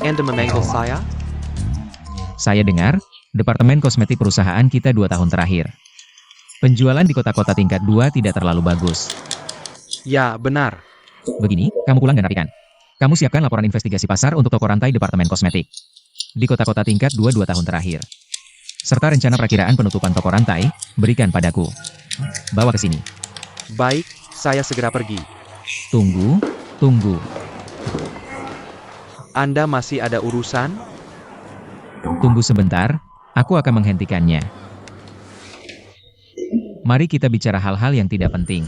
Anda memanggil saya? Saya dengar, departemen kosmetik perusahaan kita 2 tahun terakhir. Penjualan di kota-kota tingkat 2 tidak terlalu bagus. Ya, benar. Begini, kamu pulang dan rapikan. Kamu siapkan laporan investigasi pasar untuk toko rantai departemen kosmetik. Di kota-kota tingkat 2 tahun terakhir. Serta rencana perakiraan penutupan toko rantai, berikan padaku. Bawa ke sini. Baik, saya segera pergi. Tunggu. Anda masih ada urusan? Tunggu sebentar, aku akan menghentikannya. Mari kita bicara hal-hal yang tidak penting.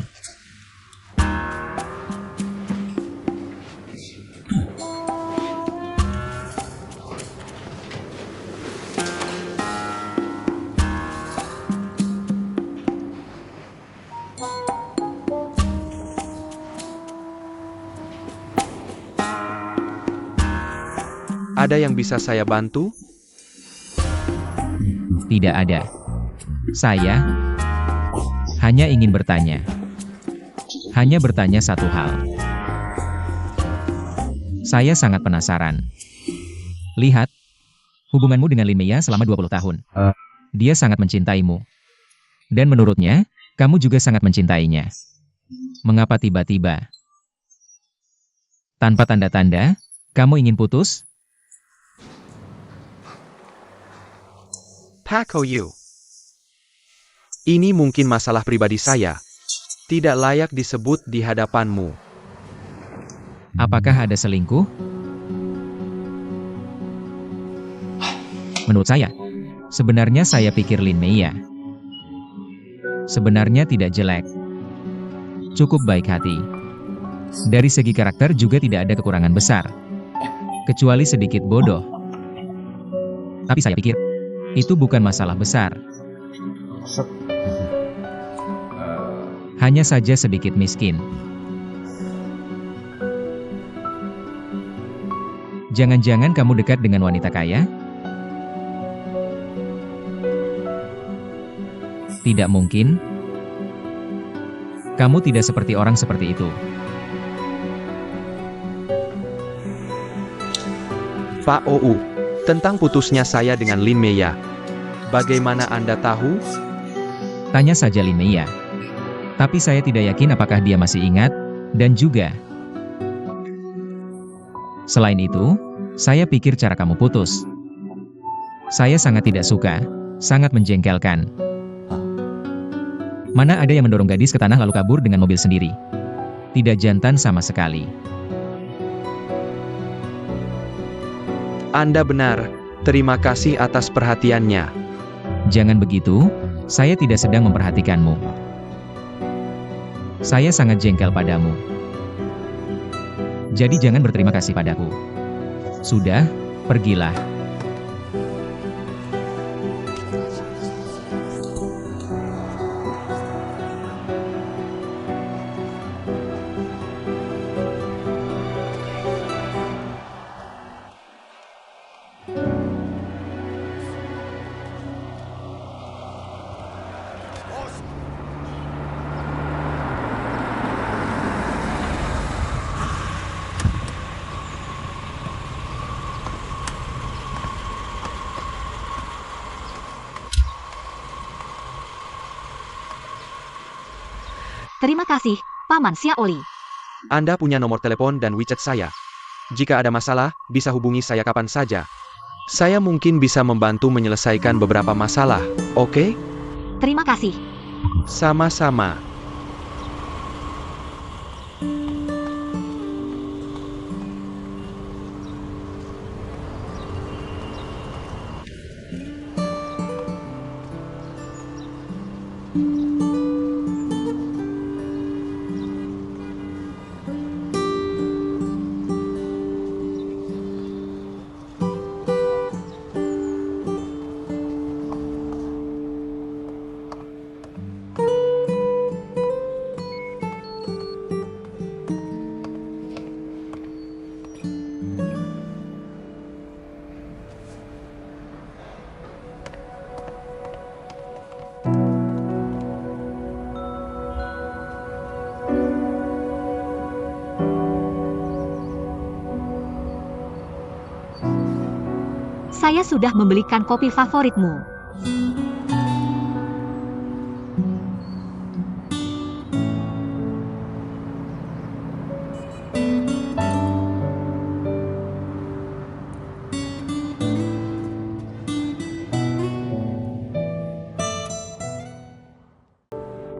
Ada yang bisa saya bantu? Tidak ada. Saya hanya ingin bertanya. Hanya bertanya satu hal. Saya sangat penasaran. Lihat, hubunganmu dengan Lin Meiya selama 20 tahun. Dia sangat mencintaimu. Dan menurutnya, kamu juga sangat mencintainya. Mengapa tiba-tiba, tanpa tanda-tanda, kamu ingin putus? Pak Yu. Ini mungkin masalah pribadi saya. Tidak layak disebut di hadapanmu. Apakah ada selingkuh? Menurut saya, sebenarnya saya pikir Lin Meiya sebenarnya tidak jelek. Cukup baik hati. Dari segi karakter juga tidak ada kekurangan besar. Kecuali sedikit bodoh. Tapi saya pikir, itu bukan masalah besar. Hanya saja sedikit miskin. Jangan-jangan kamu dekat dengan wanita kaya? Tidak mungkin. Kamu tidak seperti orang seperti itu. Pak Ou, tentang putusnya saya dengan Lin Meiya. Bagaimana Anda tahu? Tanya saja Lin Meiya. Tapi saya tidak yakin apakah dia masih ingat, dan juga. Selain itu, saya pikir cara kamu putus. Saya sangat tidak suka, sangat menjengkelkan. Mana ada yang mendorong gadis ke tanah lalu kabur dengan mobil sendiri? Tidak jantan sama sekali. Anda benar. Terima kasih atas perhatiannya. Jangan begitu, saya tidak sedang memperhatikanmu. Saya sangat jengkel padamu. Jadi jangan berterima kasih padaku. Sudah, pergilah. Terima kasih, Paman Xiaoli. Anda punya nomor telepon dan WeChat saya. Jika ada masalah, bisa hubungi saya kapan saja. Saya mungkin bisa membantu menyelesaikan beberapa masalah, oke? Terima kasih. Sama-sama. Saya sudah membelikan kopi favoritmu.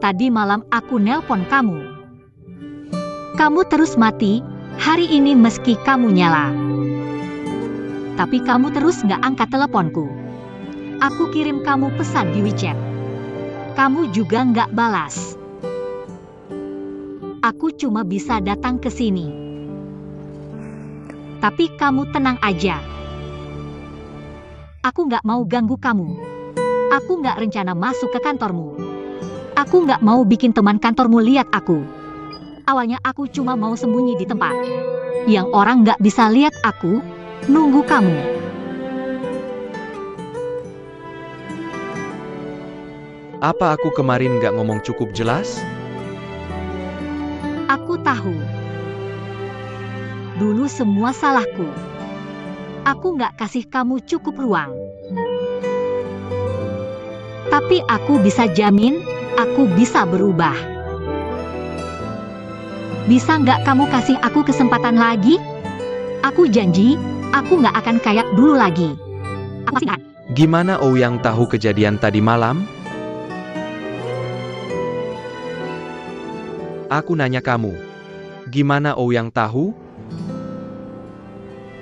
Tadi malam aku nelpon kamu. Kamu terus mati, hari ini meski kamu nyala. Tapi kamu terus nggak angkat teleponku. Aku kirim kamu pesan di WeChat. Kamu juga nggak balas. Aku cuma bisa datang ke sini. Tapi kamu tenang aja. Aku nggak mau ganggu kamu. Aku nggak rencana masuk ke kantormu. Aku nggak mau bikin teman kantormu lihat aku. Awalnya aku cuma mau sembunyi di tempat yang orang nggak bisa lihat aku, nunggu kamu. Apa aku kemarin nggak ngomong cukup jelas? Aku tahu. Dulu semua salahku. Aku nggak kasih kamu cukup ruang. Tapi aku bisa jamin, aku bisa berubah. Bisa nggak kamu kasih aku kesempatan lagi? Aku janji, aku nggak akan kayak dulu lagi. Aku masih ingat. Gimana Ouyang tahu kejadian tadi malam? Aku nanya kamu. Gimana Ouyang tahu?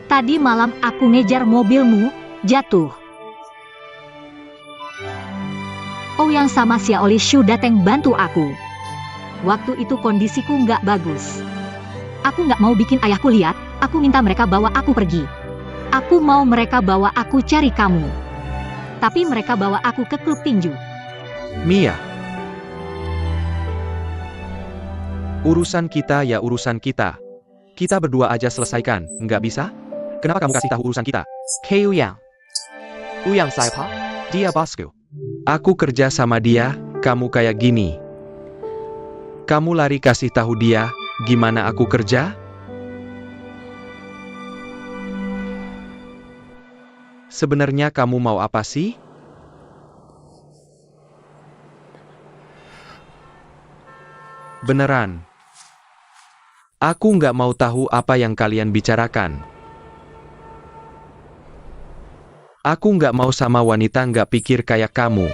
Tadi malam aku ngejar mobilmu, jatuh. Ouyang sama Xiaoli Shu dateng bantu aku. Waktu itu kondisiku nggak bagus. Aku nggak mau bikin ayahku lihat, aku minta mereka bawa aku pergi. Aku mau mereka bawa aku cari kamu. Tapi mereka bawa aku ke klub tinju. Mia. Urusan kita ya urusan kita. Kita berdua aja selesaikan, nggak bisa? Kenapa kamu kasih tahu urusan kita? Kei Ouyang. Ouyang Saipa, dia bosku. Aku kerja sama dia, kamu kayak gini. Kamu lari kasih tahu dia, gimana aku kerja? Sebenarnya kamu mau apa sih? Beneran. Aku nggak mau tahu apa yang kalian bicarakan. Aku nggak mau sama wanita nggak pikir kayak kamu.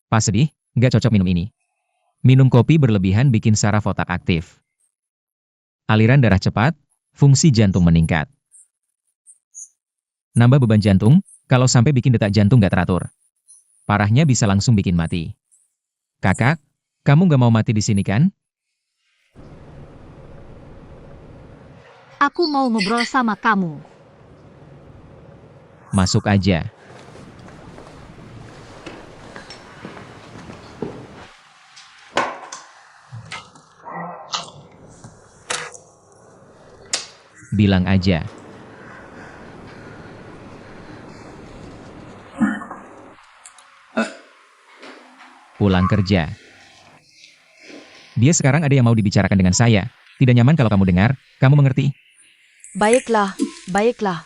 Pas sedih, nggak cocok minum ini. Minum kopi berlebihan bikin saraf otak aktif. Aliran darah cepat, fungsi jantung meningkat. Nambah beban jantung, kalau sampai bikin detak jantung nggak teratur. Parahnya bisa langsung bikin mati. Kakak, kamu gak mau mati di sini kan? Aku mau ngobrol sama kamu. Masuk aja. Bilang aja. Pulang kerja. Dia sekarang ada yang mau dibicarakan dengan saya. Tidak nyaman kalau kamu dengar, kamu mengerti? Baiklah, baiklah.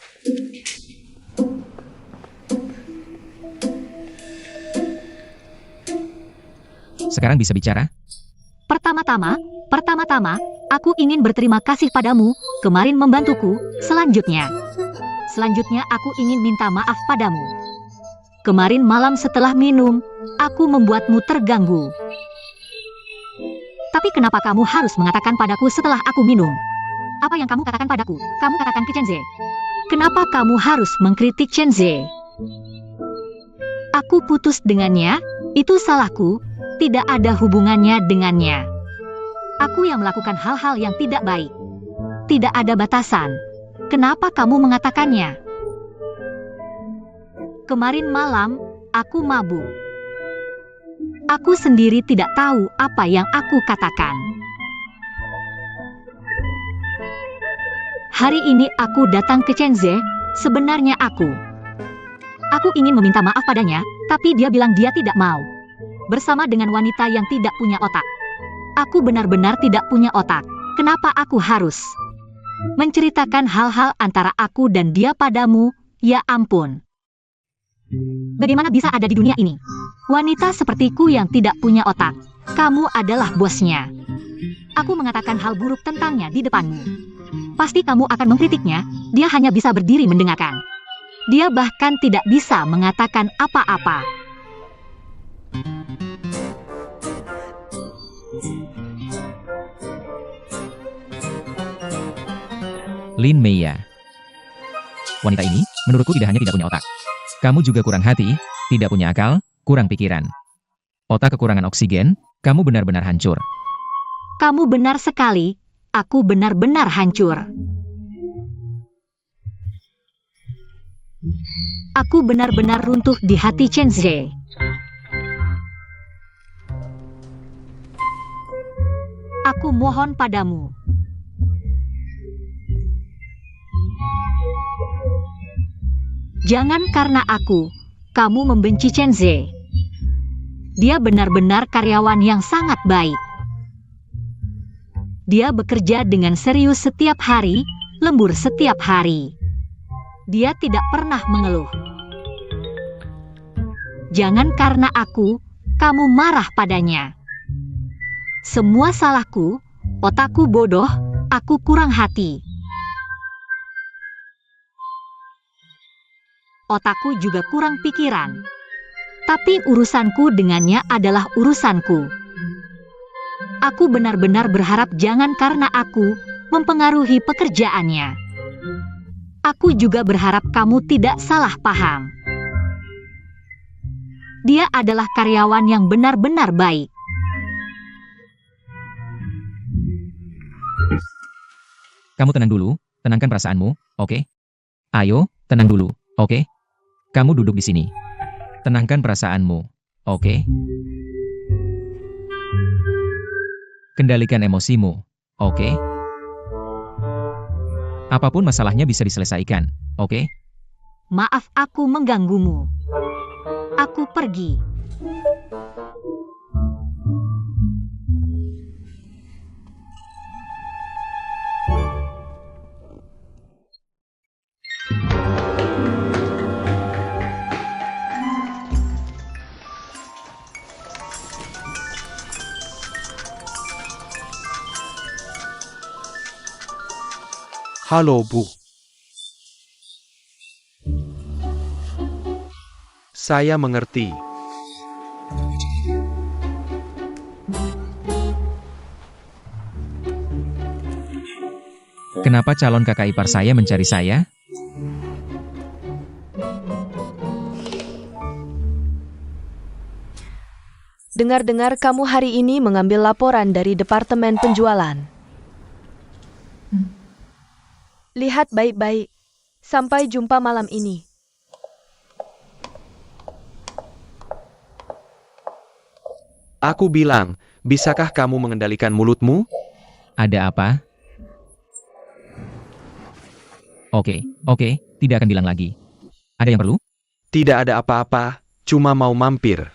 Sekarang bisa bicara? Pertama-tama, aku ingin berterima kasih padamu, kemarin membantuku. Selanjutnya aku ingin minta maaf padamu. Kemarin malam setelah minum, aku membuatmu terganggu. Tapi kenapa kamu harus mengatakan padaku setelah aku minum? Apa yang kamu katakan padaku? Kamu katakan ke Chenze. Kenapa kamu harus mengkritik Chenze? Aku putus dengannya, itu salahku, tidak ada hubungannya dengannya. Aku yang melakukan hal-hal yang tidak baik. Tidak ada batasan. Kenapa kamu mengatakannya? Kemarin malam, aku mabuk. Aku sendiri tidak tahu apa yang aku katakan. Hari ini aku datang ke Chenze, sebenarnya aku ingin meminta maaf padanya, tapi dia bilang dia tidak mau. Bersama dengan wanita yang tidak punya otak. Aku benar-benar tidak punya otak. Kenapa aku harus menceritakan hal-hal antara aku dan dia padamu? Ya ampun. Bagaimana bisa ada di dunia ini wanita sepertiku yang tidak punya otak? Kamu adalah bosnya. Aku mengatakan hal buruk tentangnya di depanmu. Pasti kamu akan mengkritiknya. Dia hanya bisa berdiri mendengarkan. Dia bahkan tidak bisa mengatakan apa-apa. Lin Meia. Wanita ini, menurutku tidak hanya tidak punya otak. Kamu juga kurang hati, tidak punya akal, kurang pikiran. Otak kekurangan oksigen, kamu benar-benar hancur. Kamu benar sekali, aku benar-benar hancur. Aku benar-benar runtuh di hati Chenze. Aku mohon padamu. Jangan karena aku, kamu membenci Chenze. Dia benar-benar karyawan yang sangat baik. Dia bekerja dengan serius setiap hari, lembur setiap hari. Dia tidak pernah mengeluh. Jangan karena aku, kamu marah padanya. Semua salahku, otakku bodoh, aku kurang hati. Otakku juga kurang pikiran. Tapi urusanku dengannya adalah urusanku. Aku benar-benar berharap jangan karena aku mempengaruhi pekerjaannya. Aku juga berharap kamu tidak salah paham. Dia adalah karyawan yang benar-benar baik. Kamu tenang dulu, tenangkan perasaanmu, oke? Ayo, tenang dulu, oke? Kamu duduk di sini. Tenangkan perasaanmu, oke? Kendalikan emosimu, oke? Apapun masalahnya bisa diselesaikan, oke? Maaf aku mengganggumu. Aku pergi. Halo Bu. Saya mengerti. Kenapa calon kakak ipar saya mencari saya? Dengar-dengar kamu hari ini mengambil laporan dari Departemen Penjualan. Lihat baik-baik. Sampai jumpa malam ini. Aku bilang, bisakah kamu mengendalikan mulutmu? Ada apa? Oke, tidak akan bilang lagi. Ada yang perlu? Tidak ada apa-apa, cuma mau mampir.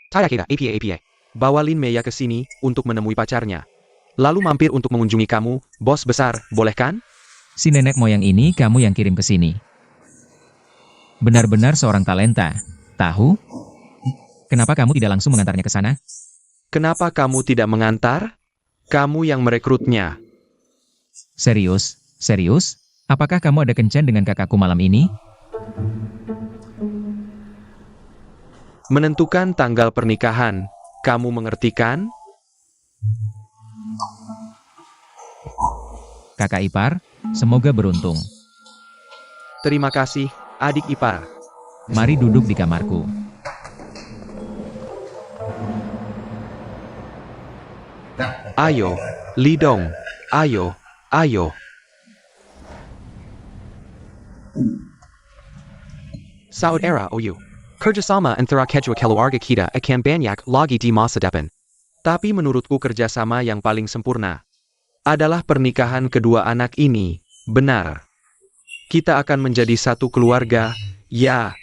Saya kira APA. Bawa Lin Meya ke sini untuk menemui pacarnya. Lalu mampir untuk mengunjungi kamu, bos besar, boleh kan? Si nenek moyang ini kamu yang kirim ke sini. Benar-benar seorang talenta. Tahu? Kenapa kamu tidak langsung mengantarnya ke sana? Kenapa kamu tidak mengantar? Kamu yang merekrutnya. Serius? Apakah kamu ada kencan dengan kakakku malam ini? Menentukan tanggal pernikahan, kamu mengerti kan? Kakak ipar, semoga beruntung. Terima kasih, adik ipar. Mari duduk di kamarku. Ayo, Lidong. Ayo. Saudara Oyu. Kerjasama antara kedua keluarga kita akan banyak lagi di masa depan. Tapi menurutku kerjasama yang paling sempurna adalah pernikahan kedua anak ini. Benar. Kita akan menjadi satu keluarga. Ya.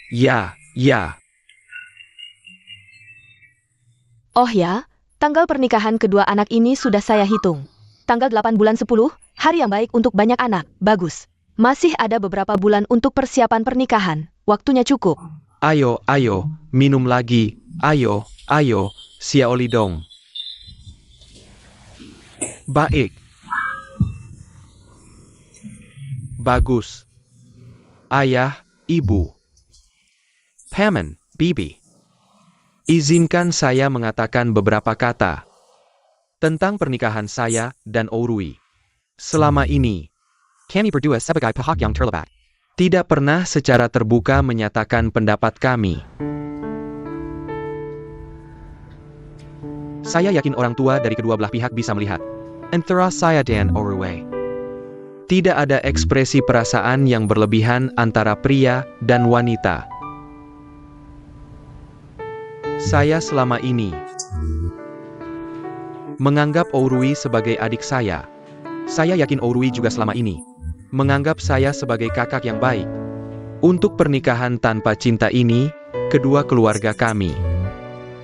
Oh ya, tanggal pernikahan kedua anak ini sudah saya hitung. Tanggal 8 bulan 10, hari yang baik untuk banyak anak. Bagus. Masih ada beberapa bulan untuk persiapan pernikahan. Waktunya cukup. Ayo, minum lagi. Ayo, Xiao Lidong. Baik. Bagus. Ayah, ibu. Paman, bibi. Izinkan saya mengatakan beberapa kata tentang pernikahan saya dan Ourui. Selama ini, kami berdua sebagai pihak yang terlibat tidak pernah secara terbuka menyatakan pendapat kami. Saya yakin orang tua dari kedua belah pihak bisa melihat antara saya dan Ourui. Tidak ada ekspresi perasaan yang berlebihan antara pria dan wanita. Saya selama ini menganggap Ourui sebagai adik saya. Saya yakin Ourui juga selama ini menganggap saya sebagai kakak yang baik. Untuk pernikahan tanpa cinta ini, kedua keluarga kami.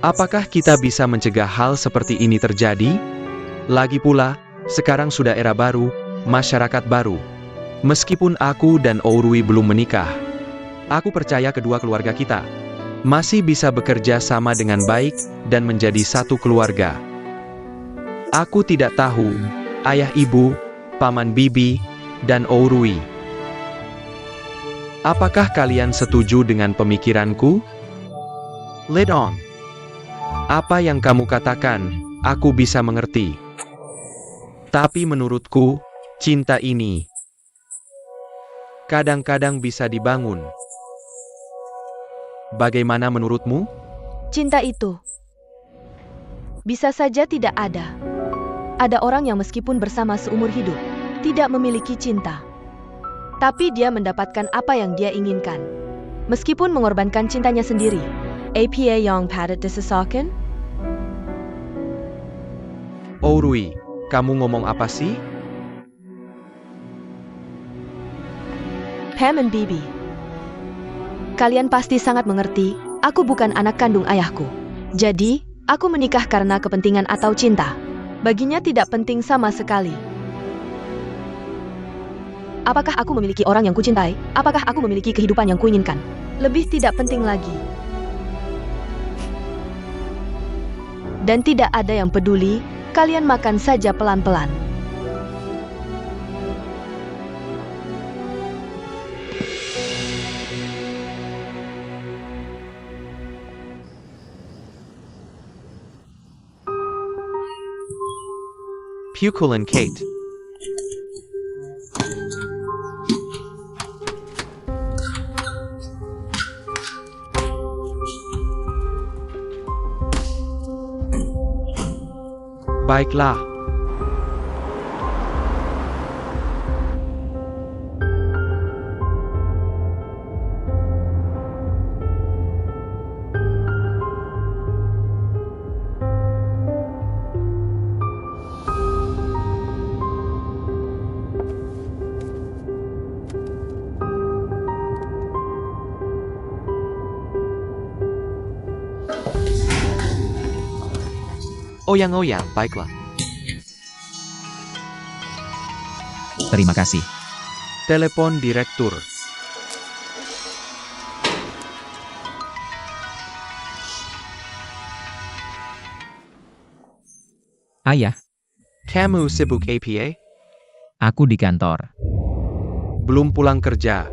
Apakah kita bisa mencegah hal seperti ini terjadi? Lagi pula, sekarang sudah era baru, masyarakat baru. Meskipun aku dan Ourui belum menikah, aku percaya kedua keluarga kita masih bisa bekerja sama dengan baik dan menjadi satu keluarga. Aku tidak tahu, ayah ibu, paman bibi, dan Ourui. Apakah kalian setuju dengan pemikiranku? Lidong. Apa yang kamu katakan, aku bisa mengerti. Tapi menurutku, cinta ini kadang-kadang bisa dibangun. Bagaimana menurutmu? Cinta itu bisa saja tidak ada. Ada orang yang meskipun bersama seumur hidup, tidak memiliki cinta. Tapi dia mendapatkan apa yang dia inginkan. Meskipun mengorbankan cintanya sendiri. APA yang padat disesakan? Ourui, kamu ngomong apa sih? Paman bibi. Kalian pasti sangat mengerti, aku bukan anak kandung ayahku. Jadi, aku menikah karena kepentingan atau cinta. Baginya tidak penting sama sekali. Apakah aku memiliki orang yang kucintai? Apakah aku memiliki kehidupan yang kuinginkan? Lebih tidak penting lagi. Dan tidak ada yang peduli, kalian makan saja pelan-pelan. Pukul and Kate. Baiklah. Oyang-oyang, baiklah. Terima kasih. Telepon direktur. Ayah, Kamu sibuk apa? aku di kantor. Belum pulang kerja.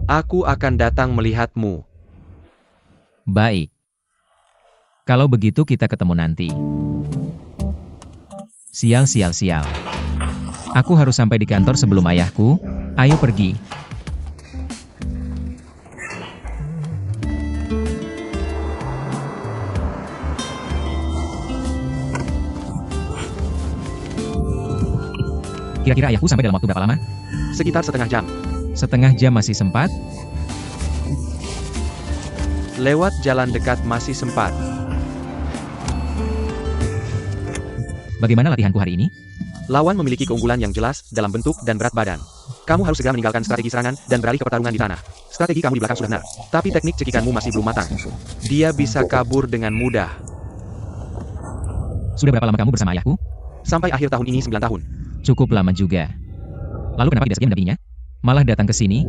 Aku akan datang melihatmu. Baik. Kalau begitu kita ketemu nanti. Sial. Aku harus sampai di kantor sebelum ayahku. Ayo pergi. Kira-kira ayahku sampai dalam waktu berapa lama? Sekitar setengah jam. Setengah jam masih sempat? Lewat jalan dekat masih sempat. Bagaimana latihanku hari ini? Lawan memiliki keunggulan yang jelas dalam bentuk dan berat badan. Kamu harus segera meninggalkan strategi serangan dan beralih ke pertarungan di tanah. Strategi kamu di belakang sudah benar, tapi teknik cekikanmu masih belum matang. Dia bisa kabur dengan mudah. Sudah berapa lama kamu bersama ayahku? Sampai akhir tahun ini 9 tahun. Cukup lama juga. Lalu kenapa tidak saja mendampinginya? Malah datang ke sini?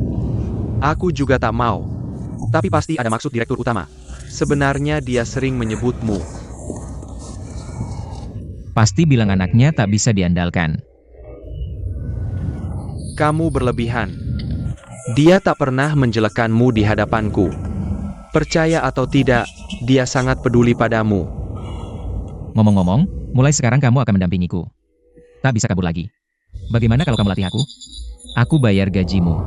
Aku juga tak mau. Tapi pasti ada maksud direktur utama. Sebenarnya dia sering menyebutmu. Pasti bilang anaknya tak bisa diandalkan. Kamu berlebihan. Dia tak pernah menjelekkanmu di hadapanku. Percaya atau tidak, dia sangat peduli padamu. Ngomong-ngomong, mulai sekarang kamu akan mendampingiku. Tak bisa kabur lagi. Bagaimana kalau kamu latih aku? Aku bayar gajimu.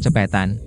Cepetan.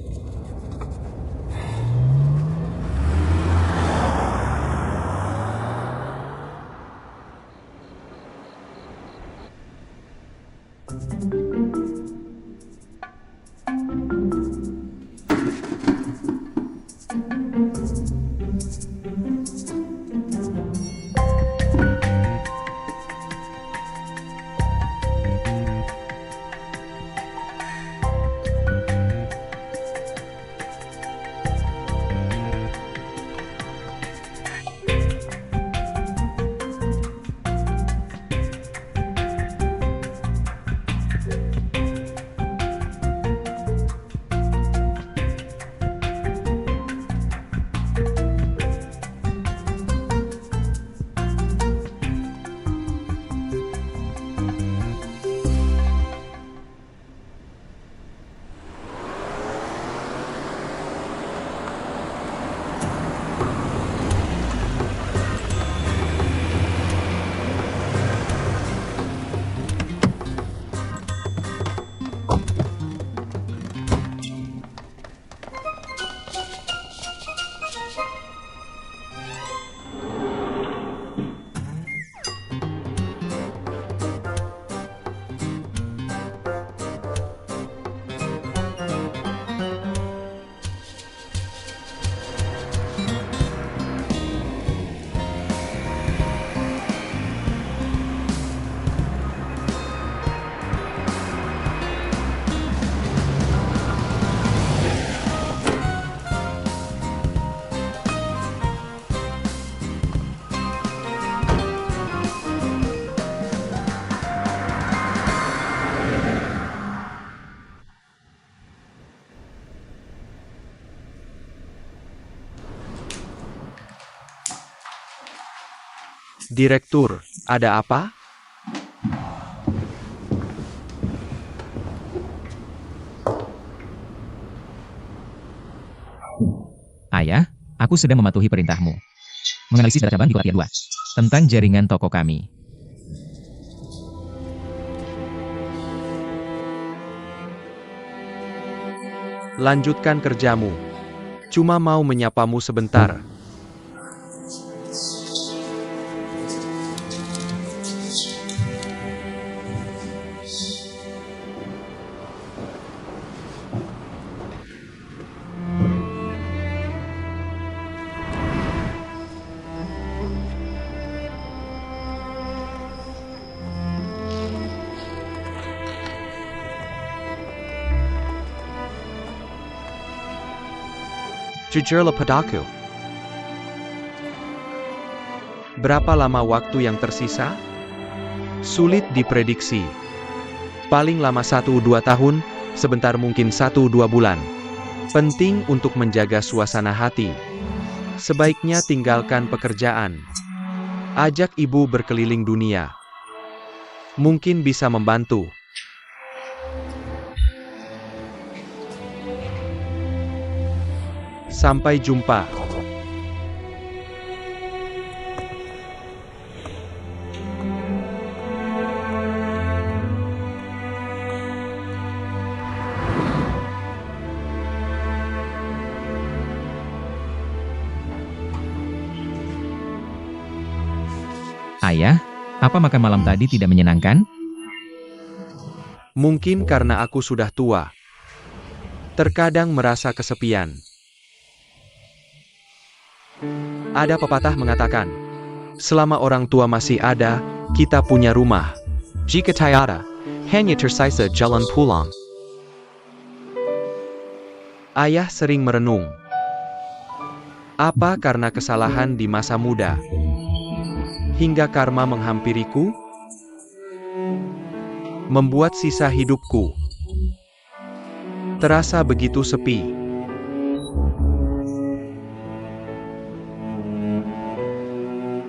Direktur, ada apa? Ayah, aku sedang mematuhi perintahmu. Menganalisis data cabang di Kolatia 2 tentang jaringan toko kami. Lanjutkan kerjamu. Cuma mau menyapamu sebentar. Jujurlah padaku. Berapa lama waktu yang tersisa? Sulit diprediksi. Paling lama 1-2 tahun, sebentar mungkin 1-2 bulan. Penting untuk menjaga suasana hati. Sebaiknya tinggalkan pekerjaan. Ajak ibu berkeliling dunia. Mungkin bisa membantu. Sampai jumpa. Ayah, apa makan malam tadi tidak menyenangkan? Mungkin karena aku sudah tua. Terkadang merasa kesepian. Ada pepatah mengatakan, selama orang tua masih ada, kita punya rumah. Jika tiada, hanya tersisa jalan pulang. Ayah sering merenung. Apa karena kesalahan di masa muda? Hingga karma menghampiriku? Membuat sisa hidupku terasa begitu sepi.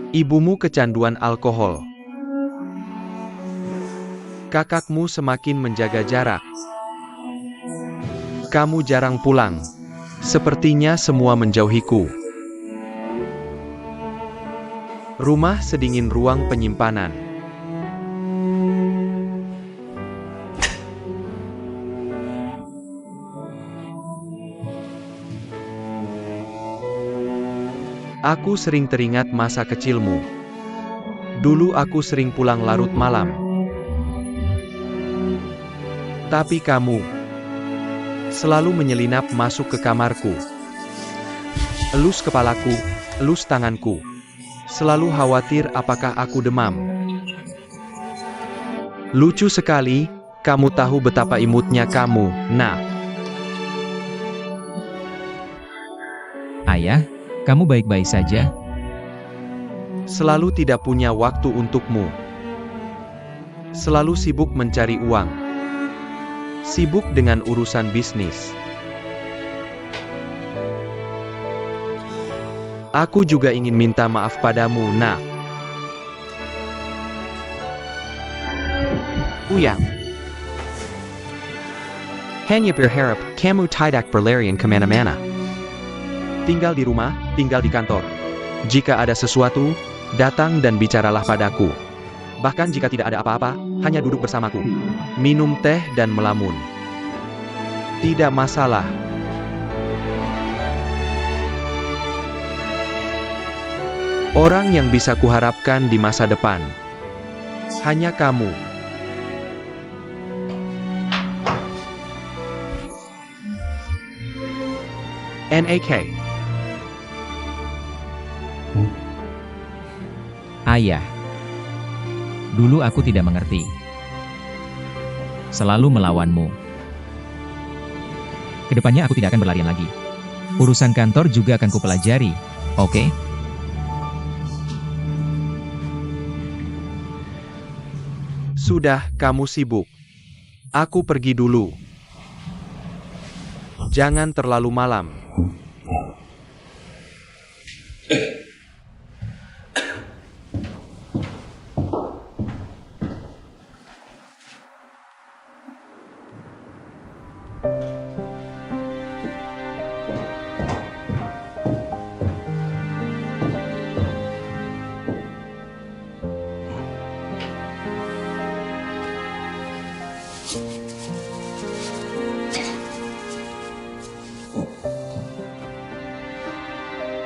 Ibumu kecanduan alkohol. Kakakmu semakin menjaga jarak. Kamu jarang pulang. Sepertinya semua menjauhiku. Rumah sedingin ruang penyimpanan. Aku sering teringat masa kecilmu. Dulu aku sering pulang larut malam. Tapi kamu selalu menyelinap masuk ke kamarku. Elus kepalaku, elus tanganku. Selalu khawatir apakah aku demam. Lucu sekali, kamu tahu betapa imutnya kamu, nak. Ayah, kamu baik-baik saja? Selalu tidak punya waktu untukmu. Selalu sibuk mencari uang. Sibuk dengan urusan bisnis. Aku juga ingin minta maaf padamu, nak. Uyang. Hanya berharap kamu tidak berlarian kemana-mana. Tinggal di rumah, tinggal di kantor. Jika ada sesuatu, datang dan bicaralah padaku. Bahkan jika tidak ada apa-apa, hanya duduk bersamaku. Minum teh dan melamun. Tidak masalah. Orang yang bisa kuharapkan di masa depan. Hanya kamu. NAK. Ayah. Dulu aku tidak mengerti. Selalu melawanmu. Kedepannya aku tidak akan berlarian lagi. Urusan kantor juga akan kupelajari, oke? Sudah, kamu sibuk. Aku pergi dulu. Jangan terlalu malam.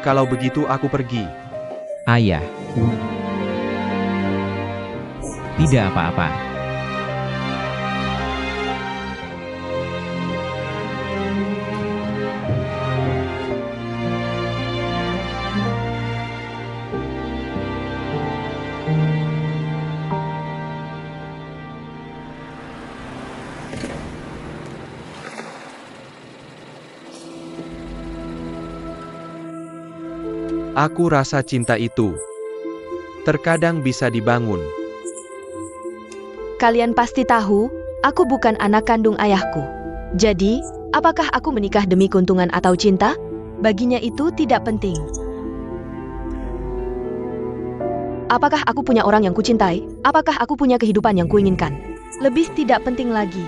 Kalau begitu aku pergi. Ayah. Tidak apa-apa. Aku rasa cinta itu terkadang bisa dibangun. Kalian pasti tahu, aku bukan anak kandung ayahku. Jadi, apakah aku menikah demi keuntungan atau cinta? Baginya itu tidak penting. Apakah aku punya orang yang kucintai? Apakah aku punya kehidupan yang kuinginkan? Lebih tidak penting lagi.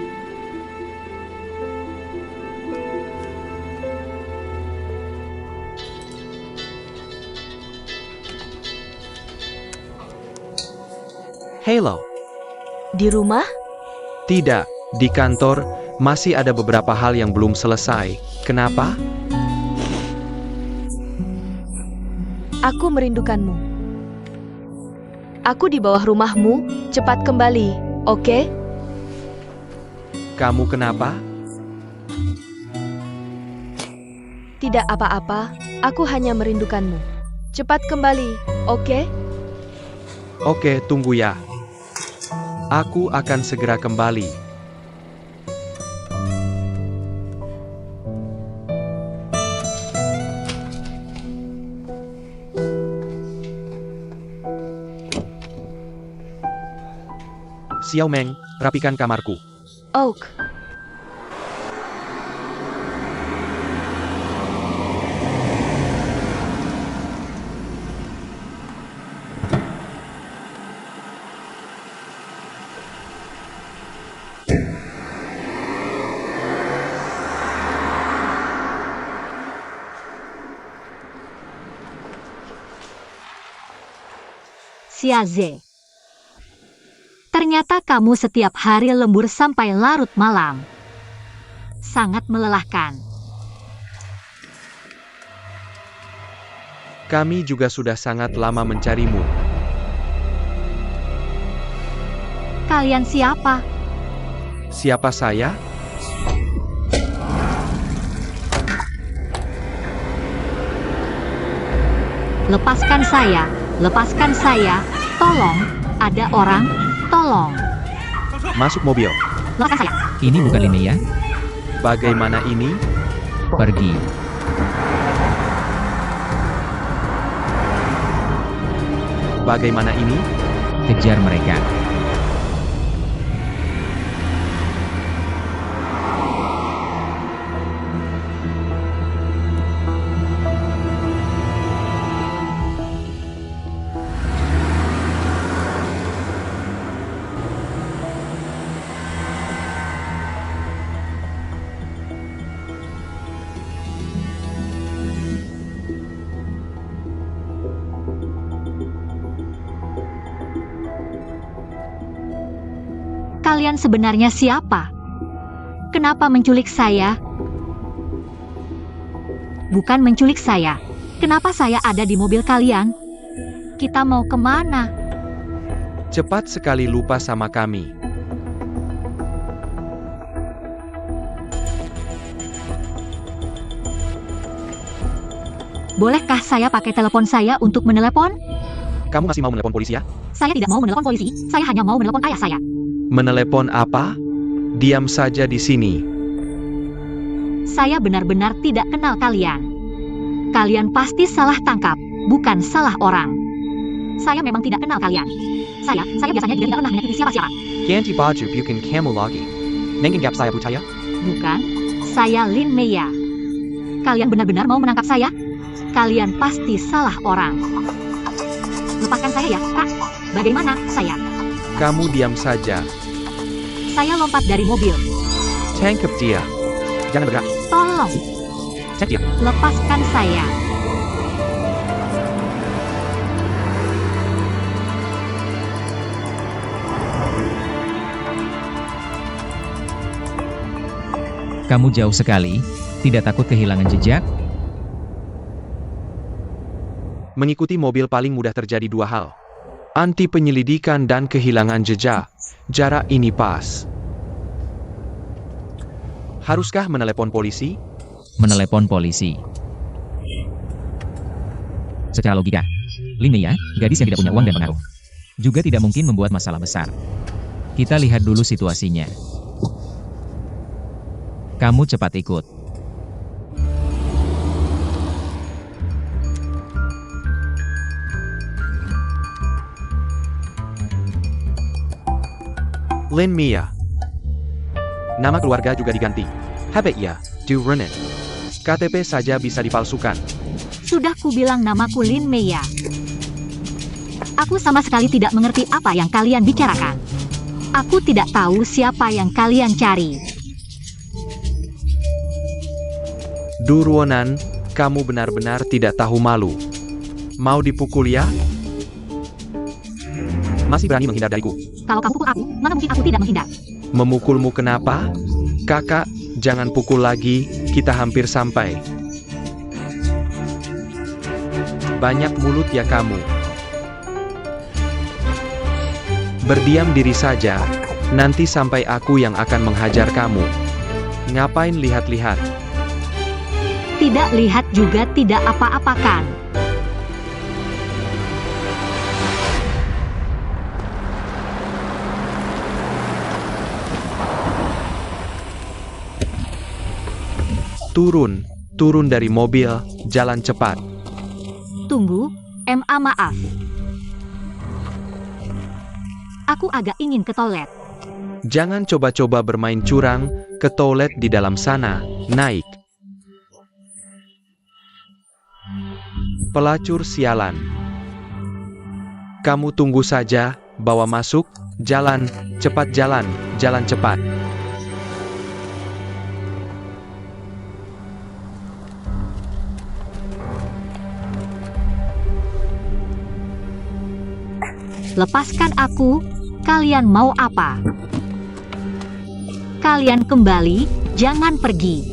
Halo. Di rumah? Tidak, di kantor masih ada beberapa hal yang belum selesai. Kenapa? Aku merindukanmu. Aku di bawah rumahmu, cepat kembali, oke? Kamu kenapa? Tidak apa-apa, aku hanya merindukanmu. Cepat kembali, oke? Oke, tunggu ya. Aku akan segera kembali. Xiao Meng, rapikan kamarku. Oak. Xiaze. Ternyata kamu setiap hari lembur sampai larut malam. Sangat melelahkan. Kami juga sudah sangat lama mencarimu. Kalian siapa? Siapa saya? Lepaskan saya, lepaskan saya. Tolong, ada orang, tolong. Masuk mobil. Lepaskan saya. Ini bukan Linnea. Bagaimana ini? Pergi. Bagaimana ini? Kejar mereka. Kalian sebenarnya siapa? Kenapa menculik saya? Bukan menculik saya. Kenapa saya ada di mobil kalian? Kita mau kemana? Cepat sekali lupa sama kami. Bolehkah saya pakai telepon saya untuk menelepon? Kamu masih mau menelepon polisi ya? Saya tidak mau menelepon polisi, saya hanya mau menelepon ayah saya. Menelepon apa? Diam saja di sini. Saya benar-benar tidak kenal kalian. Kalian pasti salah tangkap, bukan salah orang. Saya memang tidak kenal kalian. Saya biasanya tidak pernah menyakiti siapa-siapa. Ganti baju bukan kamu lagi. Nengenggap saya percaya? Bukan, saya Lin Meya. Kalian benar-benar mau menangkap saya? Kalian pasti salah orang. Lepaskan saya ya, Kak. Bagaimana, saya? Kamu diam saja. Saya lompat dari mobil. Tangkap dia. Jangan bergerak. Tolong, Cek dia. lepaskan saya. Kamu jauh sekali, tidak takut kehilangan jejak? Mengikuti mobil paling mudah terjadi dua hal. Anti penyelidikan dan kehilangan jejak. Jarak ini pas. Haruskah menelepon polisi? Menelepon polisi. Secara logika, Lin Mei, gadis yang tidak punya uang dan pengaruh, juga tidak mungkin membuat masalah besar. Kita lihat dulu situasinya. Kamu cepat ikut. Lin Mia. Nama keluarga juga diganti. Habet ya, Du Renin. KTP saja bisa dipalsukan. Sudah kubilang namaku Lin Mei. Aku sama sekali tidak mengerti apa yang kalian bicarakan. Aku tidak tahu siapa yang kalian cari. Du Ruonan, kamu benar-benar tidak tahu malu. Mau dipukul ya? Masih berani menghindar dariku. Kalau kamu pukul aku, maka mungkin aku tidak menghindar. Memukulmu kenapa? Kakak, jangan pukul lagi, kita hampir sampai. Banyak mulut ya kamu. Berdiam diri saja, nanti sampai aku yang akan menghajar kamu. Ngapain lihat-lihat? Tidak lihat juga tidak apa-apakan. Turun dari mobil, jalan cepat. Tunggu, MA maaf. Aku agak ingin ke toilet. Jangan coba-coba bermain curang, ke toilet di dalam sana, naik. Pelacur sialan. Kamu tunggu saja, bawa masuk, jalan, cepat jalan cepat. Lepaskan aku, kalian mau apa? Kalian kembali, jangan pergi.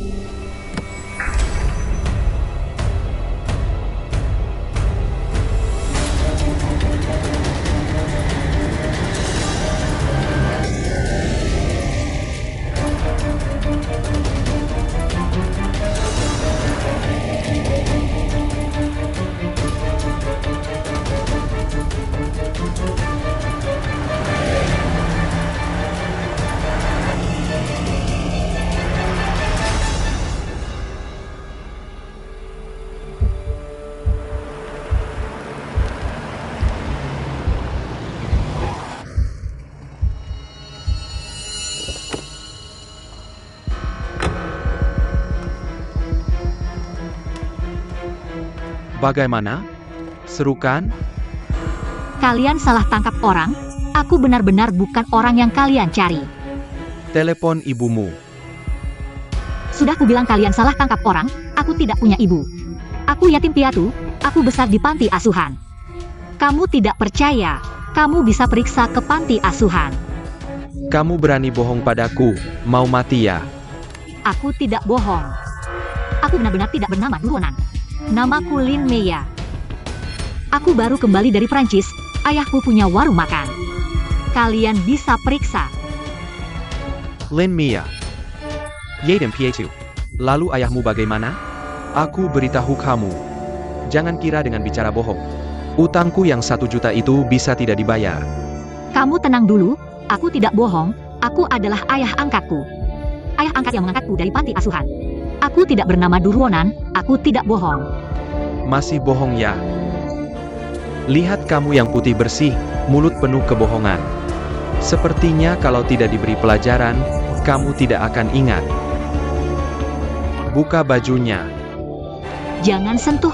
Bagaimana? Seru kan? Kalian salah tangkap orang, aku benar-benar bukan orang yang kalian cari. Telepon ibumu. Sudah kubilang kalian salah tangkap orang, aku tidak punya ibu. Aku yatim piatu, aku besar di panti asuhan. Kamu tidak percaya, kamu bisa periksa ke panti asuhan. Kamu berani bohong padaku, mau mati ya? Aku tidak bohong. Aku benar-benar tidak bernama Duronan. Namaku Lin Mei. Aku baru kembali dari Prancis, ayahku punya warung makan. Kalian bisa periksa. Lin Mia. Yatim piatu. Lalu ayahmu bagaimana? Aku beritahu kamu. Jangan kira dengan bicara bohong. Utangku yang 1 juta itu bisa tidak dibayar. Kamu tenang dulu, aku tidak bohong, aku adalah ayah angkatku. Ayah angkat yang mengangkatku dari panti asuhan. Aku tidak bernama Duronan, aku tidak bohong. Masih bohong ya? Lihat kamu yang putih bersih, mulut penuh kebohongan. Sepertinya kalau tidak diberi pelajaran, kamu tidak akan ingat. Buka bajunya. Jangan sentuh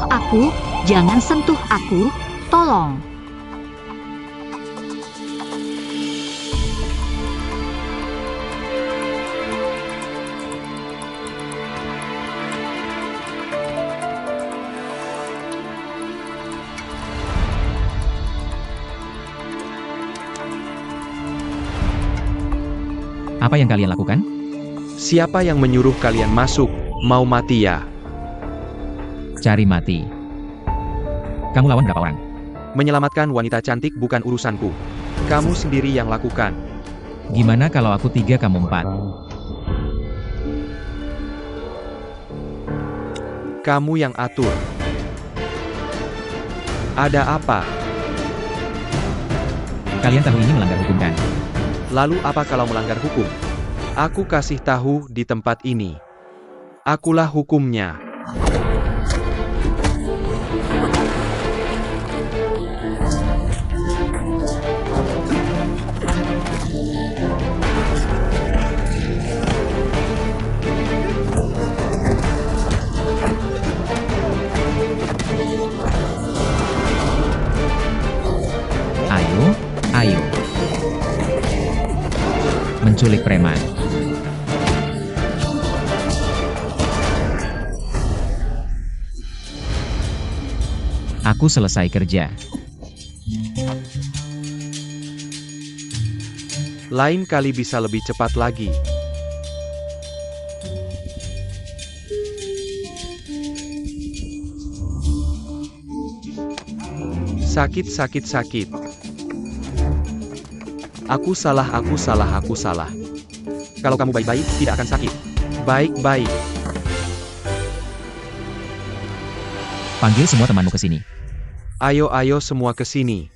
aku, tolong. Apa yang kalian lakukan? Siapa yang menyuruh kalian masuk? Mau mati ya? Cari mati. Kamu lawan berapa orang? Menyelamatkan wanita cantik bukan urusanku. Kamu sendiri yang lakukan. Gimana kalau aku 3 kamu 4? Kamu yang atur. Ada apa? Kalian tahu ini melanggar hukum kan? Lalu apa kalau melanggar hukum? Aku kasih tahu di tempat ini. Akulah hukumnya. Ayo. Menculik preman. Aku selesai kerja. Lain kali bisa lebih cepat lagi. Sakit. Aku salah. Kalau kamu baik-baik, tidak akan sakit. Baik-baik. Panggil semua temanmu ke sini. Ayo semua ke sini.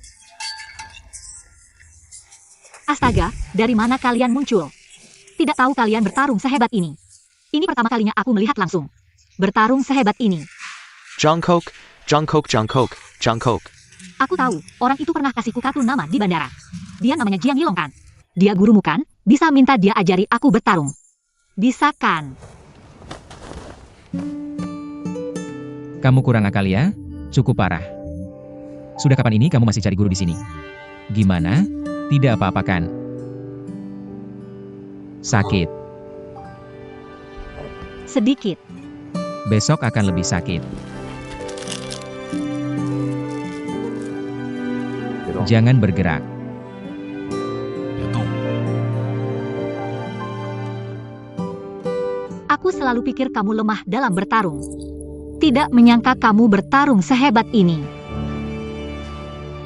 Astaga, dari mana kalian muncul? Tidak tahu kalian bertarung sehebat ini. Ini pertama kalinya aku melihat langsung. Bertarung sehebat ini. Jungkook. Aku tahu, orang itu pernah kasihku kartu nama di bandara. Dia namanya Jiang Yilong kan? Dia gurumu kan? Bisa minta dia ajari aku bertarung. Bisa kan? Kamu kurang akal ya? Cukup parah. Sudah kapan ini kamu masih cari guru di sini? Gimana? Tidak apa-apa kan? Sakit. Sedikit. Besok akan lebih sakit. Jangan bergerak. Aku selalu pikir kamu lemah dalam bertarung. Tidak menyangka kamu bertarung sehebat ini.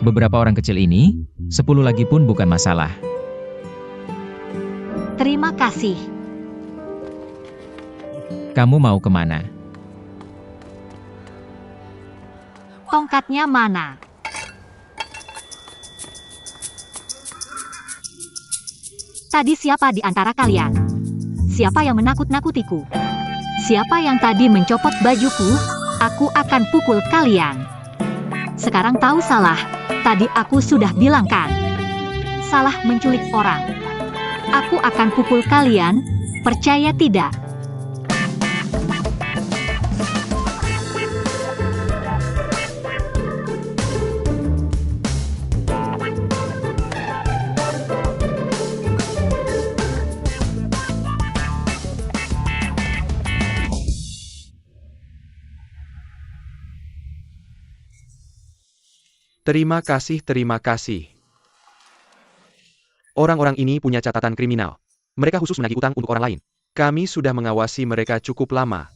Beberapa orang kecil ini, 10 lagi pun bukan masalah. Terima kasih. Kamu mau kemana? Tongkatnya mana? Tadi siapa di antara kalian? Siapa yang menakut-nakutiku? Siapa yang tadi mencopot bajuku? Aku akan pukul kalian. Sekarang tahu salah. Tadi aku sudah bilang kan. Salah menculik orang. Aku akan pukul kalian. Percaya tidak? Terima kasih. Orang-orang ini punya catatan kriminal. Mereka khusus menagih utang untuk orang lain. Kami sudah mengawasi mereka cukup lama.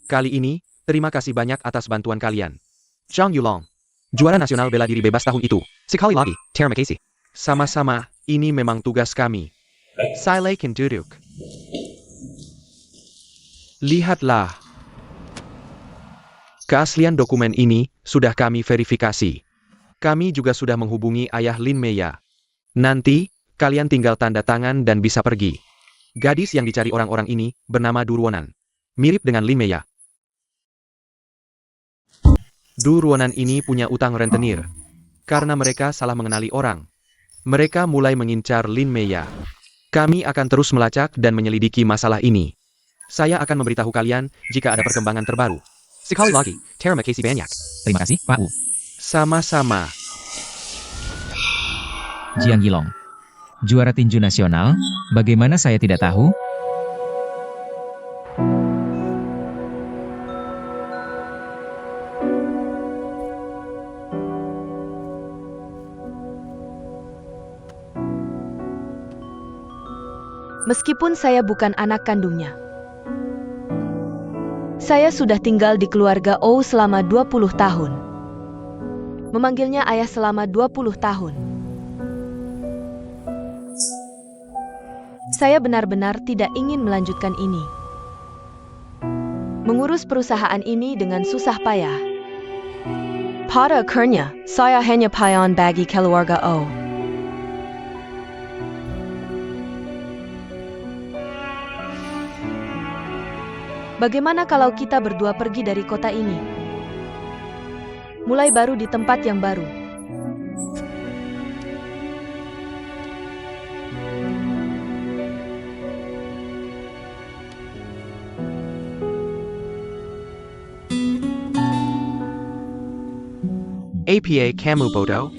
Kali ini, terima kasih banyak atas bantuan kalian. Zhang Yulong, juara nasional bela diri bebas tahun itu. Sekali lagi, terima kasih. Sama-sama, ini memang tugas kami. Silakan duduk. Lihatlah. Keaslian dokumen ini sudah kami verifikasi. Kami juga sudah menghubungi ayah Lin Meya. Nanti, kalian tinggal tanda tangan dan bisa pergi. Gadis yang dicari orang-orang ini bernama Durwonan. Mirip dengan Lin Meya. Durwonan ini punya utang rentenir. Karena mereka salah mengenali orang. Mereka mulai mengincar Lin Meya. Kami akan terus melacak dan menyelidiki masalah ini. Saya akan memberitahu kalian jika ada perkembangan terbaru. Sekali lagi, terima kasih banyak. Terima kasih, Pak U. Sama-sama. Jiang Yilong, juara tinju nasional, bagaimana saya tidak tahu? Meskipun saya bukan anak kandungnya. Saya sudah tinggal di keluarga Ou selama 20 tahun. memanggilnya ayah selama 20 tahun. Saya benar-benar tidak ingin melanjutkan ini. Mengurus perusahaan ini dengan susah payah. Pada akhirnya, saya hanya pion bagi keluarga O. Bagaimana kalau kita berdua pergi dari kota ini? Mulai baru di tempat yang baru. APA kamu bodoh?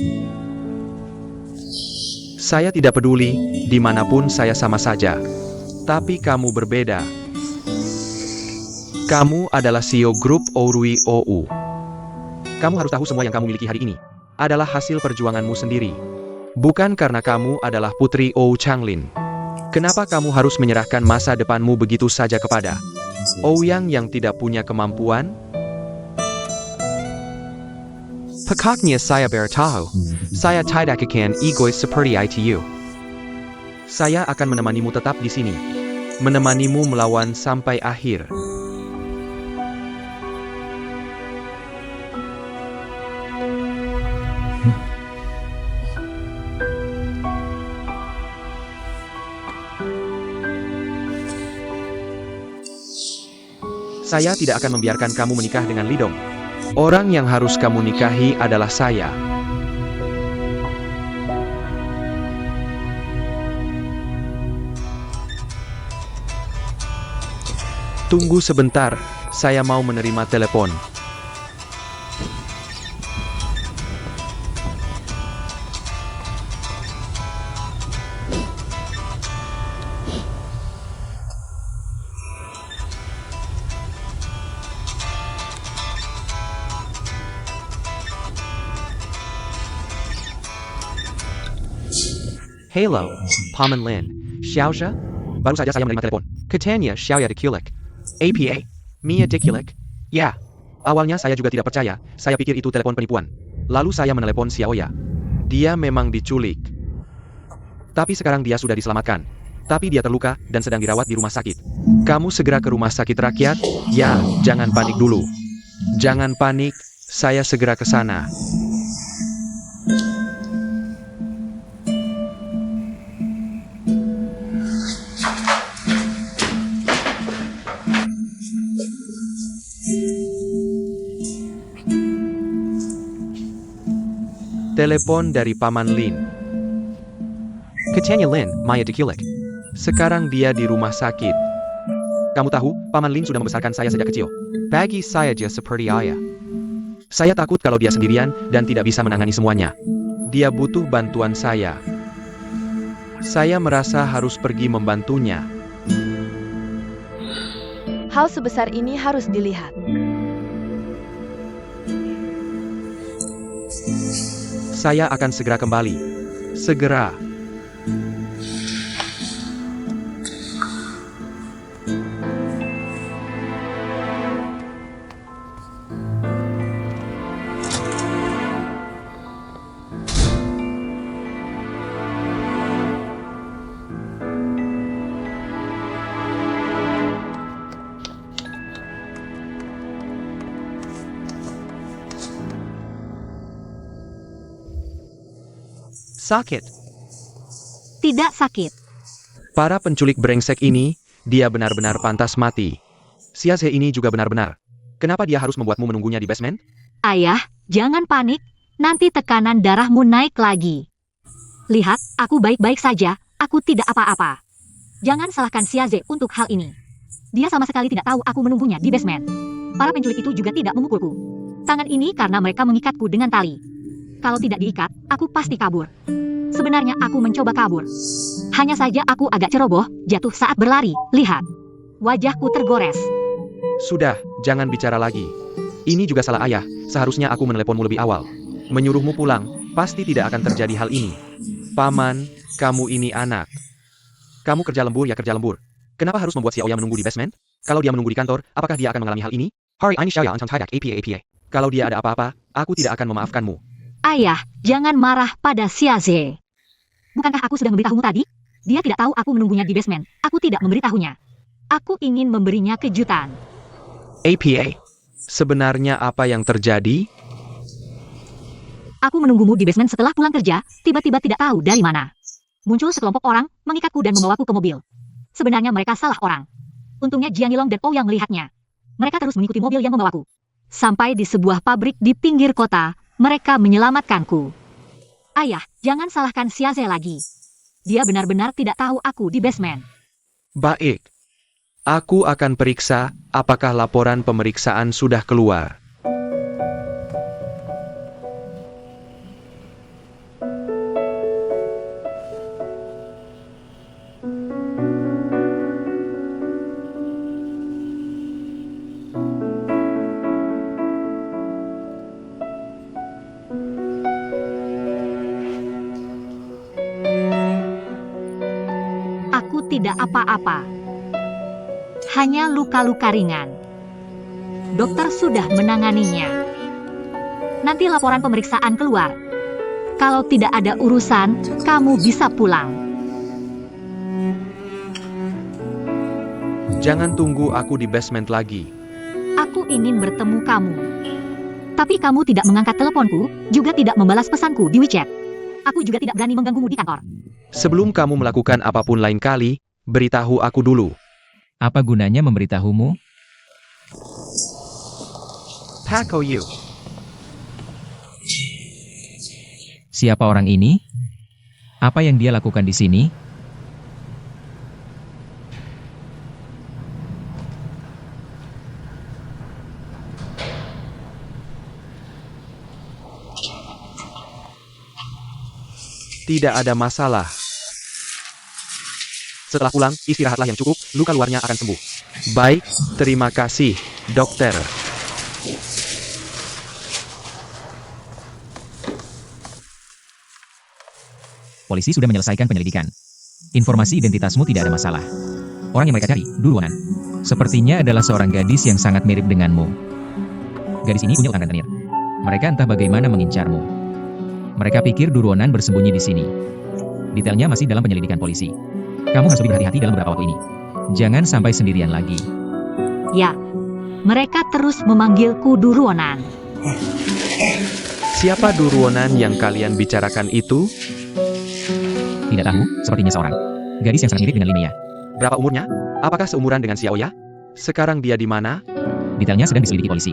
Saya tidak peduli, dimanapun saya sama saja. Tapi kamu berbeda. Kamu adalah CEO grup Ourui OU. Kamu harus tahu semua yang kamu miliki hari ini adalah hasil perjuanganmu sendiri. Bukan karena kamu adalah putri Ou Changlin. Kenapa kamu harus menyerahkan masa depanmu begitu saja kepada Ouyang yang tidak punya kemampuan? Pekaknya saya bertahu, saya tidak akan egois seperti itu. Saya akan menemanimu tetap di sini. Menemanimu melawan sampai akhir. Saya tidak akan membiarkan kamu menikah dengan Lidong. Orang yang harus kamu nikahi adalah saya. Tunggu sebentar, saya mau menerima telepon. Halo, Paman Lin. Xiaoxia? Baru saja saya menerima telepon. Katanya Xiaoya diculik. APA? Mia diculik? Ya. Awalnya saya juga tidak percaya, saya pikir itu telepon penipuan. Lalu saya menelepon Xiaoya. Dia memang diculik. Tapi sekarang dia sudah diselamatkan. Tapi dia terluka dan sedang dirawat di rumah sakit. Kamu segera ke rumah sakit rakyat? Ya, jangan panik dulu. Jangan panik, saya segera ke sana. Telepon dari Paman Lin. Katanya Lin, Maya diculik. Sekarang dia di rumah sakit. Kamu tahu, Paman Lin sudah membesarkan saya sejak kecil. Bagi saya dia seperti ayah. Saya takut kalau dia sendirian dan tidak bisa menangani semuanya. Dia butuh bantuan saya. Saya merasa harus pergi membantunya. Hal sebesar ini harus dilihat. Saya akan segera kembali. Segera. Sakit. Tidak sakit. Para penculik brengsek ini, dia benar-benar pantas mati. Xiaze ini juga benar-benar. Kenapa dia harus membuatmu menunggunya di basement? Ayah, jangan panik. Nanti tekanan darahmu naik lagi. Lihat, aku baik-baik saja. Aku tidak apa-apa. Jangan salahkan Xiaze untuk hal ini. Dia sama sekali tidak tahu aku menunggunya di basement. Para penculik itu juga tidak memukulku. Tangan ini karena mereka mengikatku dengan tali. Kalau tidak diikat, aku pasti kabur. Sebenarnya aku mencoba kabur. Hanya saja aku agak ceroboh, jatuh saat berlari. Lihat. Wajahku tergores. Sudah, jangan bicara lagi. Ini juga salah ayah, seharusnya aku meneleponmu lebih awal. Menyuruhmu pulang, pasti tidak akan terjadi hal ini. Paman, kamu ini anak. Kamu kerja lembur ya kerja lembur. Kenapa harus membuat Xiaoya menunggu di basement? Kalau dia menunggu di kantor, apakah dia akan mengalami hal ini? Hari ini Xiaoya ancang tidak APA. Kalau dia ada apa-apa, aku tidak akan memaafkanmu. Ayah, jangan marah pada Xiaze. Bukankah aku sudah memberitahumu tadi? Dia tidak tahu aku menunggunya di basement. Aku tidak memberitahunya. Aku ingin memberinya kejutan. APA. Sebenarnya apa yang terjadi? Aku menunggumu di basement setelah pulang kerja, tiba-tiba tidak tahu dari mana. Muncul sekelompok orang, mengikatku dan membawaku ke mobil. Sebenarnya mereka salah orang. Untungnya Jiang Yilong dan Oh yang melihatnya. Mereka terus mengikuti mobil yang membawaku. Sampai di sebuah pabrik di pinggir kota, mereka menyelamatkanku. Ayah, jangan salahkan Xiaze lagi. Dia benar-benar tidak tahu aku di basement. Baik. Aku akan periksa apakah laporan pemeriksaan sudah keluar. Aku tidak apa-apa. Hanya luka-luka ringan. Dokter sudah menanganinya. Nanti laporan pemeriksaan keluar. Kalau tidak ada urusan, kamu bisa pulang. Jangan tunggu aku di basement lagi. Aku ingin bertemu kamu. Tapi kamu tidak mengangkat teleponku, juga tidak membalas pesanku di WeChat. Aku juga tidak berani mengganggumu di kantor. Sebelum kamu melakukan apapun lain kali, beritahu aku dulu. Apa gunanya memberitahumu? Pako you. Siapa orang ini? Apa yang dia lakukan di sini? Tidak ada masalah. Setelah pulang, istirahatlah yang cukup, luka luarnya akan sembuh. Baik, terima kasih, dokter. Polisi sudah menyelesaikan penyelidikan. Informasi identitasmu tidak ada masalah. Orang yang mereka cari, Duruonan. Sepertinya adalah seorang gadis yang sangat mirip denganmu. Gadis ini punya utang rentenir. Mereka entah bagaimana mengincarmu. Mereka pikir Duruonan bersembunyi di sini. Detailnya masih dalam penyelidikan polisi. Kamu harus lebih berhati-hati dalam beberapa waktu ini. Jangan sampai sendirian lagi. Ya, mereka terus memanggilku Duruonan. Siapa Duruonan yang kalian bicarakan itu? Tidak tahu, sepertinya seorang gadis yang sangat mirip dengan Linnea. Berapa umurnya? Apakah seumuran dengan Xiaoya? Sekarang dia di mana? Detailnya sedang diselidiki polisi.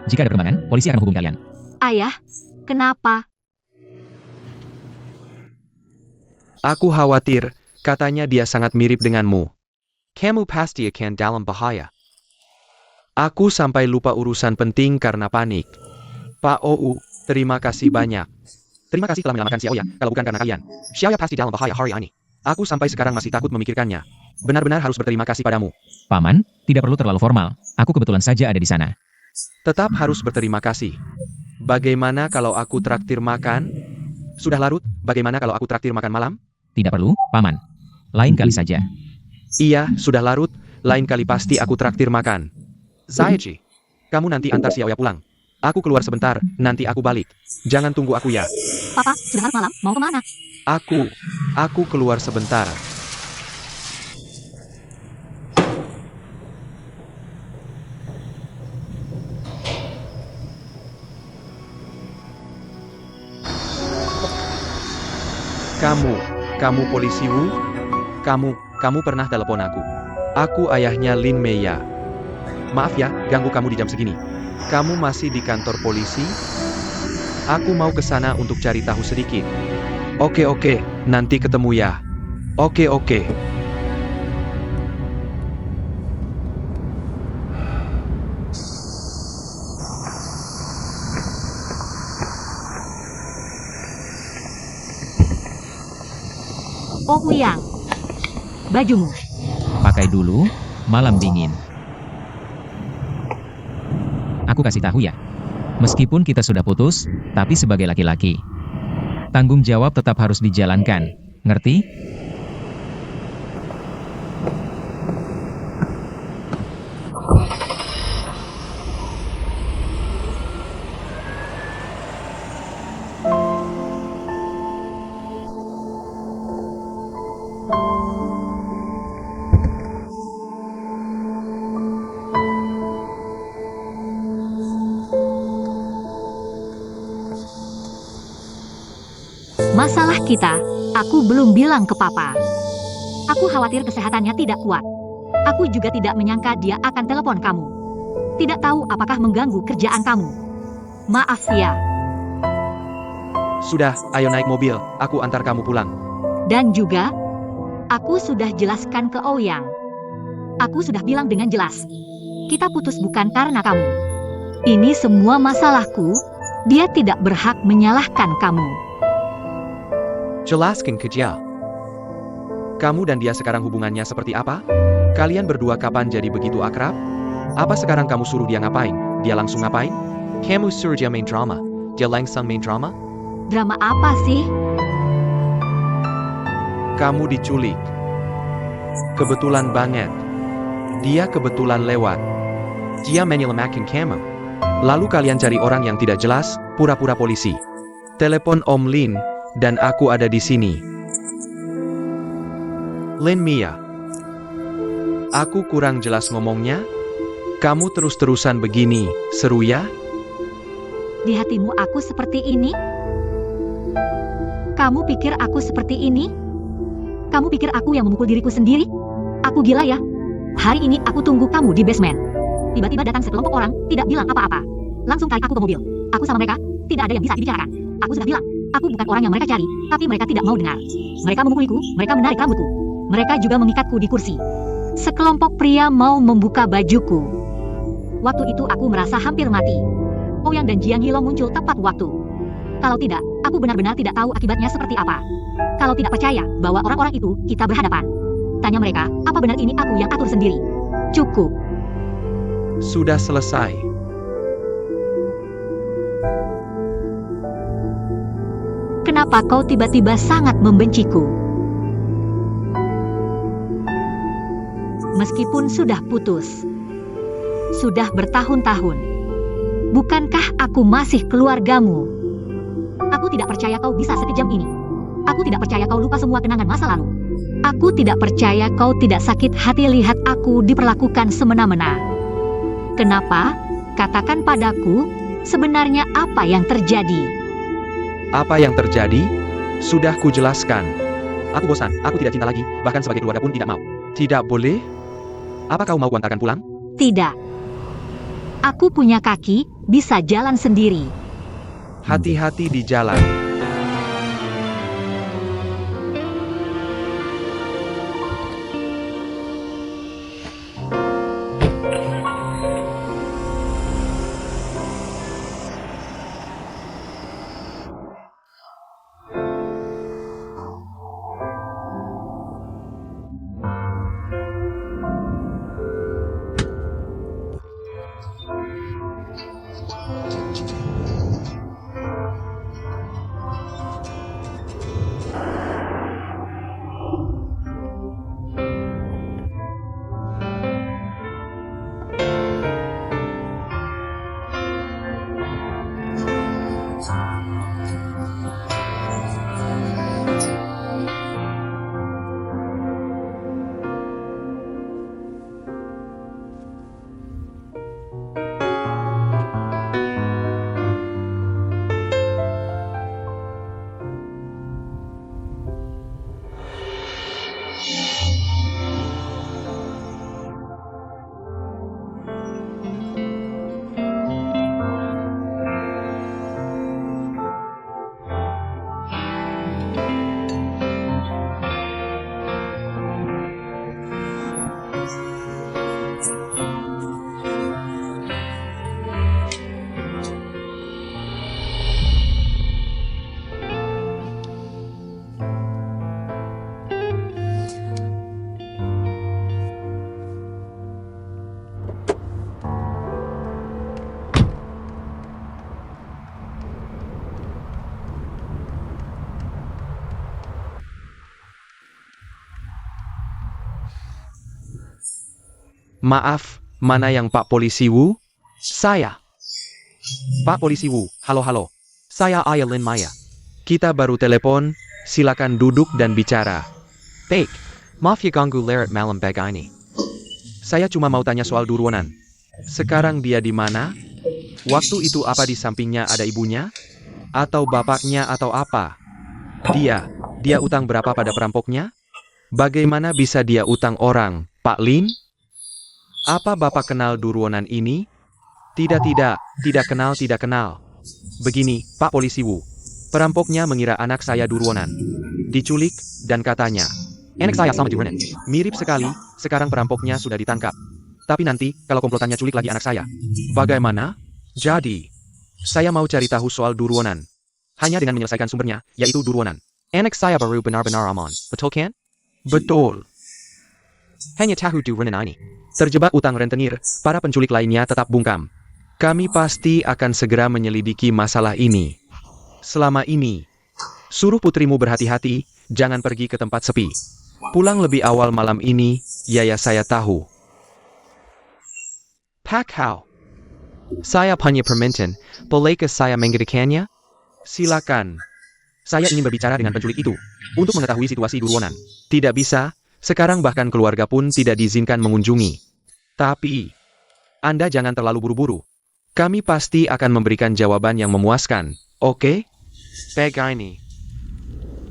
Jika ada perkembangan, polisi akan menghubungi kalian. Ayah, kenapa? Aku khawatir, katanya dia sangat mirip denganmu. Kamu pasti akan dalam bahaya. Aku sampai lupa urusan penting karena panik. Pak Ou, terima kasih banyak. Terima kasih telah menyelamatkan Xiaoya, kalau bukan karena kalian. Xiaoya pasti dalam bahaya hari ini. Aku sampai sekarang masih takut memikirkannya. Benar-benar harus berterima kasih padamu. Paman, tidak perlu terlalu formal. Aku kebetulan saja ada di sana. Tetap harus berterima kasih. Bagaimana kalau aku traktir makan? Sudah larut, bagaimana kalau aku traktir makan malam? Tidak perlu, Paman. Lain kali saja. Iya, sudah larut, lain kali pasti aku traktir makan. Zaichi, kamu nanti antar Xiaoya pulang. Aku keluar sebentar, nanti aku balik. Jangan tunggu aku ya. Papa, sudah larut malam, mau kemana? Aku keluar sebentar. Kamu polisi Wu? Kamu pernah telepon aku. Aku ayahnya Lin Meiya. Maaf ya, ganggu kamu di jam segini. Kamu masih di kantor polisi? Aku mau ke sana untuk cari tahu sedikit. Oke, nanti ketemu ya. Oke. Oh Huyang, bajumu. Pakai dulu, malam dingin. Aku kasih tahu ya. Meskipun kita sudah putus, tapi sebagai laki-laki, tanggung jawab tetap harus dijalankan. Ngerti? Masalah kita, aku belum bilang ke papa. Aku khawatir kesehatannya tidak kuat. Aku juga tidak menyangka dia akan telepon kamu. Tidak tahu apakah mengganggu kerjaan kamu. Maaf ya. Sudah, ayo naik mobil, aku antar kamu pulang. Dan juga, aku sudah jelaskan ke Ouyang. Aku sudah bilang dengan jelas. Kita putus bukan karena kamu. Ini semua masalahku. Dia tidak berhak menyalahkan kamu. Jelaskan ke dia. Kamu dan dia sekarang hubungannya seperti apa? Kalian berdua kapan jadi begitu akrab? Apa sekarang kamu suruh dia ngapain? Dia langsung ngapain? Kamu suruh dia main drama. Dia langsung main drama? Drama apa sih? Kamu diculik. Kebetulan banget. Dia kebetulan lewat. Dia menyelamatkan kamu. Lalu kalian cari orang yang tidak jelas, pura-pura polisi. Telepon Om Lin, dan aku ada di sini. Lin Mia. Aku kurang jelas ngomongnya? Kamu terus-terusan begini, seru ya? Di hatimu aku seperti ini? Kamu pikir aku seperti ini? Kamu pikir aku yang memukul diriku sendiri? Aku gila ya? Hari ini aku tunggu kamu di basement. Tiba-tiba datang sekelompok orang, tidak bilang apa-apa. Langsung tarik aku ke mobil. Aku sama mereka, tidak ada yang bisa dibicarakan. Aku sudah bilang, aku bukan orang yang mereka cari, tapi mereka tidak mau dengar. Mereka memukuliku, mereka menarik rambutku. Mereka juga mengikatku di kursi. Sekelompok pria mau membuka bajuku. Waktu itu aku merasa hampir mati. Ouyang dan Jiang Yilong muncul tepat waktu. Kalau tidak, aku benar-benar tidak tahu akibatnya seperti apa. Kalau tidak percaya bahwa orang-orang itu kita berhadapan, tanya mereka, apa benar ini aku yang atur sendiri? Cukup. Sudah selesai. Kenapa kau tiba-tiba sangat membenciku? Meskipun sudah putus, sudah bertahun-tahun, bukankah aku masih keluargamu? Aku tidak percaya kau bisa sekejam ini. Aku tidak percaya kau lupa semua kenangan masa lalu. Aku tidak percaya kau tidak sakit hati lihat aku diperlakukan semena-mena. Kenapa? Katakan padaku, sebenarnya apa yang terjadi? Apa yang terjadi? Sudah kujelaskan. Aku bosan, aku tidak cinta lagi, bahkan sebagai keluarga pun tidak mau. Tidak boleh? Apa kau mau kuantarkan pulang? Tidak. Aku punya kaki, bisa jalan sendiri. Hati-hati di jalan. Maaf, mana yang Pak Polisi Wu? Saya. Pak Polisi Wu, halo. Saya Ayah Lin Maya. Kita baru telepon, silakan duduk dan bicara. Baik, maaf ya ganggu lewat malam begini. Saya cuma mau tanya soal Durwonan. Sekarang dia di mana? Waktu itu apa di sampingnya ada ibunya? Atau bapaknya atau apa? Dia utang berapa pada perampoknya? Bagaimana bisa dia utang orang, Pak Lin? Apa Bapak kenal Durwonan ini? Tidak kenal. Begini, Pak Polisi Wu. Perampoknya mengira anak saya Durwonan. Diculik, dan katanya, anak saya sama Durwonan. Mirip sekali, sekarang perampoknya sudah ditangkap. Tapi nanti, kalau komplotannya culik lagi anak saya. Bagaimana? Jadi, saya mau cari tahu soal Durwonan. Hanya dengan menyelesaikan sumbernya, yaitu Durwonan. Anak saya baru benar-benar aman, betul kan? Betul. Hanya tahu Durwonan ini. Terjebak utang rentenir, para penculik lainnya tetap bungkam. Kami pasti akan segera menyelidiki masalah ini. Selama ini, suruh putrimu berhati-hati, jangan pergi ke tempat sepi. Pulang lebih awal malam ini, ya saya tahu. Pak Hao. Saya punya permintaan, bolehkah saya menggantikannya? Silakan. Saya ingin berbicara dengan penculik itu, untuk mengetahui situasi Durwonan. Tidak bisa, sekarang bahkan keluarga pun tidak diizinkan mengunjungi. Tapi, Anda jangan terlalu buru-buru. Kami pasti akan memberikan jawaban yang memuaskan, oke? Begini.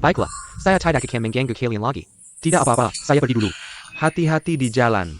Baiklah, saya tidak akan mengganggu kalian lagi. Tidak apa-apa, saya pergi dulu. Hati-hati di jalan.